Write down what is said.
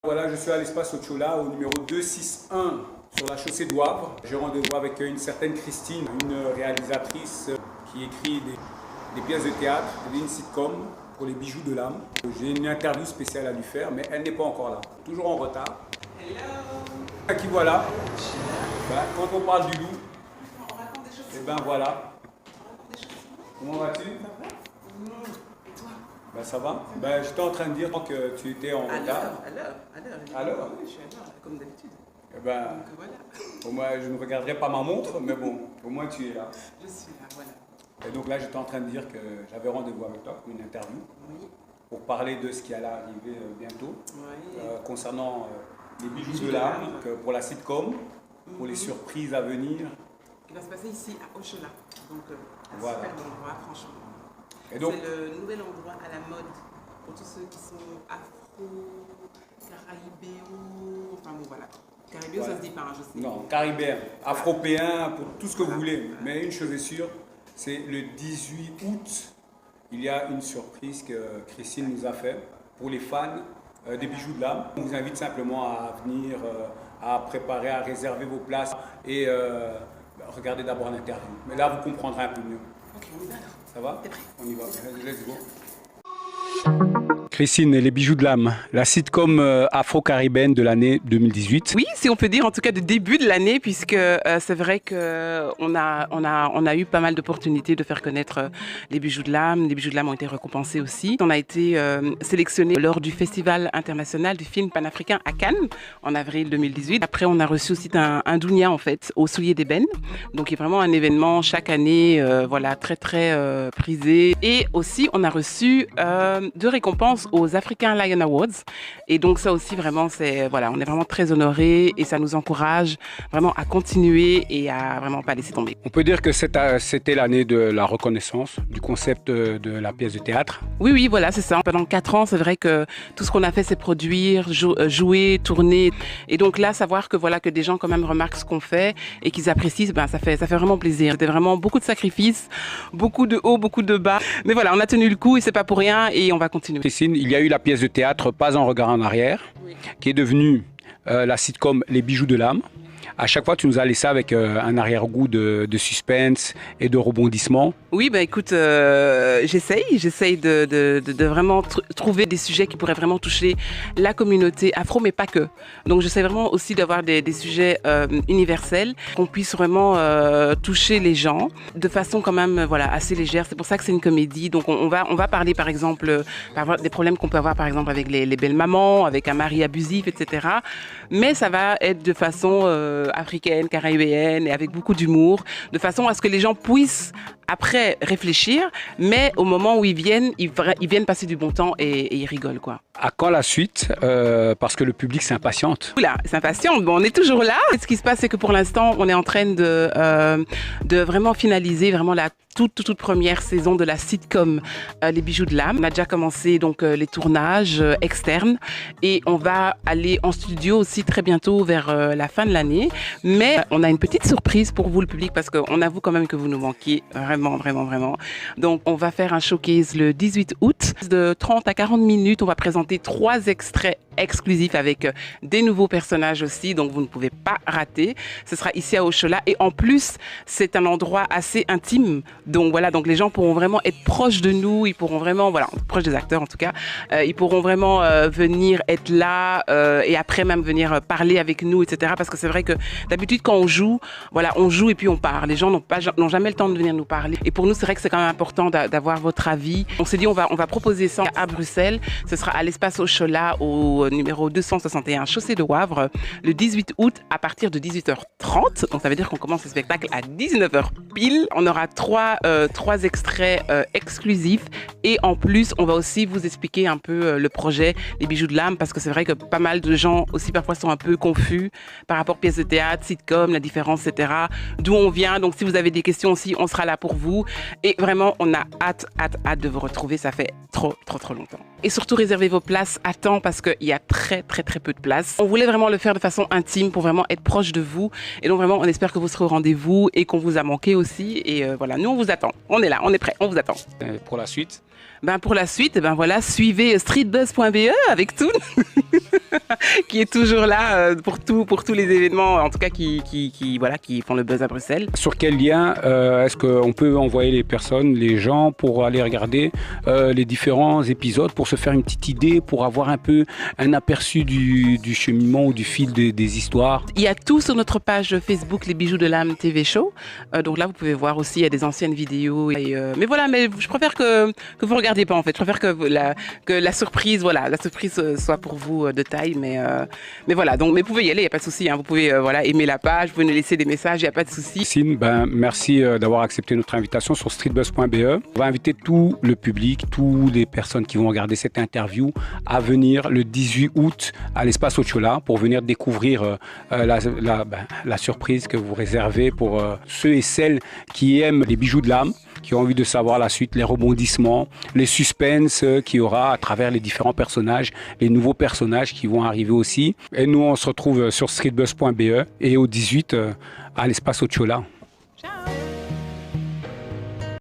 Voilà, je suis à l'espace Ochola au numéro 261 sur la chaussée de Wavre. J'ai rendez-vous avec une certaine Christine, une réalisatrice qui écrit des pièces de théâtre, une sitcom pour les bijoux de l'âme. J'ai une interview spéciale à lui faire, mais elle n'est pas encore là, toujours en retard. Hello. À qui voilà. Quand on parle du loup, On raconte des choses. et ben voilà. On raconte des choses. Comment vas-tu? Ça va? Et toi? Ça va. J'étais en train de dire que tu étais en retard. À l'heure. Alors? Oui, je suis à l'heure, comme d'habitude. Eh ben, Donc voilà. au moins, je ne regarderai pas ma montre, mais bon, au moins tu es là. Je suis là, voilà. Et donc là, j'étais en train de dire que j'avais rendez-vous avec toi pour une interview, Oui. pour parler de ce qui allait arriver bientôt, Oui. concernant les bijoux de l'âme, pour la sitcom, pour les surprises à venir. Qui va se passer ici à Ochola. Donc, un Voilà. super endroit, franchement. Et donc, C'est le nouvel endroit à la mode pour tous ceux qui sont afro, caribéo, enfin bon voilà. Caribéo, Voilà. ça se dit pas, hein, je sais. non, caribéen, afropéen, pour tout ce que vous voulez. Mais une chose est sûre, c'est le 18 août, il y a une surprise que Christine nous a fait pour les fans des bijoux de l'âme. On vous invite simplement à venir, à préparer, à réserver vos places et regardez d'abord l'interview. Mais là, vous comprendrez un peu mieux. Ok, on y va alors. Ça va? T'es prêt? On y va. Let's go. Christine et les bijoux de l'âme, la sitcom afro-caribéenne de l'année 2018. Oui, si on peut dire en tout cas de début de l'année, puisque c'est vrai qu'on a eu pas mal d'opportunités de faire connaître les bijoux de l'âme. Les bijoux de l'âme ont été récompensés aussi. On a été sélectionné lors du Festival international du film panafricain à Cannes en avril 2018. Après, on a reçu aussi un dounia en fait au Soulier d'Ébène, donc qui est vraiment un événement chaque année, voilà, très très prisé. Et aussi, on a reçu 2 récompenses aux African Lion Awards. Et donc ça aussi vraiment, c'est voilà, on est vraiment très honorés et ça nous encourage vraiment à continuer et à vraiment pas laisser tomber. On peut dire que c'était l'année de la reconnaissance du concept de la pièce de théâtre. Oui, voilà, c'est ça. Pendant 4 ans, c'est vrai que tout ce qu'on a fait, c'est produire, jouer, tourner. Et donc là, savoir que voilà, que des gens quand même remarquent ce qu'on fait et qu'ils apprécient, ça fait vraiment plaisir. C'était vraiment beaucoup de sacrifices, beaucoup de hauts, beaucoup de bas. Mais voilà, on a tenu le coup et c'est pas pour rien et on va continuer. Christine, il y a eu la pièce de théâtre Pas un regard en arrière, qui est devenue la sitcom Les bijoux de l'âme. À chaque fois, tu nous as laissé avec un arrière-goût de suspense et de rebondissement. Oui, écoute, j'essaye de vraiment trouver des sujets qui pourraient vraiment toucher la communauté afro, mais pas que. Donc j'essaie vraiment aussi d'avoir des sujets universels, qu'on puisse vraiment toucher les gens de façon quand même voilà, assez légère. C'est pour ça que c'est une comédie. Donc on va parler par exemple des problèmes qu'on peut avoir par exemple avec les belles mamans, avec un mari abusif, etc. Mais ça va être de façon africaine, caribéenne et avec beaucoup d'humour, de façon à ce que les gens puissent après réfléchir, mais au moment où ils viennent passer du bon temps et ils rigolent quoi. À quand la suite? Parce que le public s'impatiente. Oula, s'impatiente. Bon, on est toujours là. Ce qui se passe, c'est que pour l'instant, on est en train de vraiment finaliser vraiment la toute première saison de la sitcom Les bijoux de l'âme. On a déjà commencé donc les tournages externes et on va aller en studio aussi très bientôt vers la fin de l'année. Mais on a une petite surprise pour vous, le public, parce qu'on avoue quand même que vous nous manquiez vraiment. Donc, on va faire un showcase le 18 août de 30 à 40 minutes. On va présenter 3 extraits exclusifs avec des nouveaux personnages aussi, donc vous ne pouvez pas rater. Ce sera ici à Ochola et en plus, c'est un endroit assez intime. Donc voilà, donc les gens pourront vraiment être proches de nous, ils pourront vraiment, voilà, proches des acteurs en tout cas, ils pourront vraiment venir être là et après même venir parler avec nous, etc. Parce que c'est vrai que d'habitude quand on joue, voilà, on joue et puis on part. Les gens n'ont jamais le temps de venir nous parler. Et pour nous, c'est vrai que c'est quand même important d'avoir votre avis. On s'est dit, on va proposer ça à Bruxelles. Ce sera à l'espace Ochola au numéro 261 chaussée de Wavre le 18 août à partir de 18h30. Donc ça veut dire qu'on commence le spectacle à 19h pile. On aura 3 extraits exclusifs et en plus on va aussi vous expliquer un peu le projet Les bijoux de l'âme, parce que c'est vrai que pas mal de gens aussi parfois sont un peu confus par rapport à pièces de théâtre, sitcom, la différence, etc. D'où on vient. Donc si vous avez des questions aussi, on sera là pour vous et vraiment on a hâte de vous retrouver. Ça fait trop longtemps. Et surtout réservez vos places à temps parce qu'il y a très peu de places. On voulait vraiment le faire de façon intime pour vraiment être proche de vous et donc vraiment on espère que vous serez au rendez-vous et qu'on vous a manqué aussi et voilà, nous on vous attend, on est là, on est prêts, on vous attend. Pour la suite, Ben pour la suite, ben voilà, suivez streetbuzz.be avec tout, qui est toujours là pour tous les événements, en tout cas voilà, qui font le buzz à Bruxelles. Sur quel lien est-ce qu'on peut envoyer les personnes, les gens, pour aller regarder les différents épisodes, pour se faire une petite idée, pour avoir un peu un aperçu du cheminement ou du fil des histoires? Il y a tout sur notre page Facebook, Les Bijoux de l'âme TV Show. Donc là, vous pouvez voir aussi, il y a des anciennes vidéos. Mais voilà, mais je préfère que vous ne regardiez pas en fait. Je préfère que la surprise, voilà, la surprise soit pour vous de taille. Mais voilà, donc mais vous pouvez y aller, il n'y a pas de souci. Hein. Vous pouvez voilà, aimer la page, vous pouvez nous laisser des messages, il n'y a pas de souci. Christine, merci d'avoir accepté notre invitation sur streetbuzz.be. On va inviter tout le public, toutes les personnes qui vont regarder cette interview à venir le 18 août à l'espace Ochola pour venir découvrir la surprise que vous réservez pour ceux et celles qui aiment les bijoux de l'âme, qui ont envie de savoir la suite, les rebondissements, les suspens qu'il y aura à travers les différents personnages, les nouveaux personnages qui vont arriver aussi. Et nous, on se retrouve sur streetbuzz.be et au 18 à l'espace Ochola.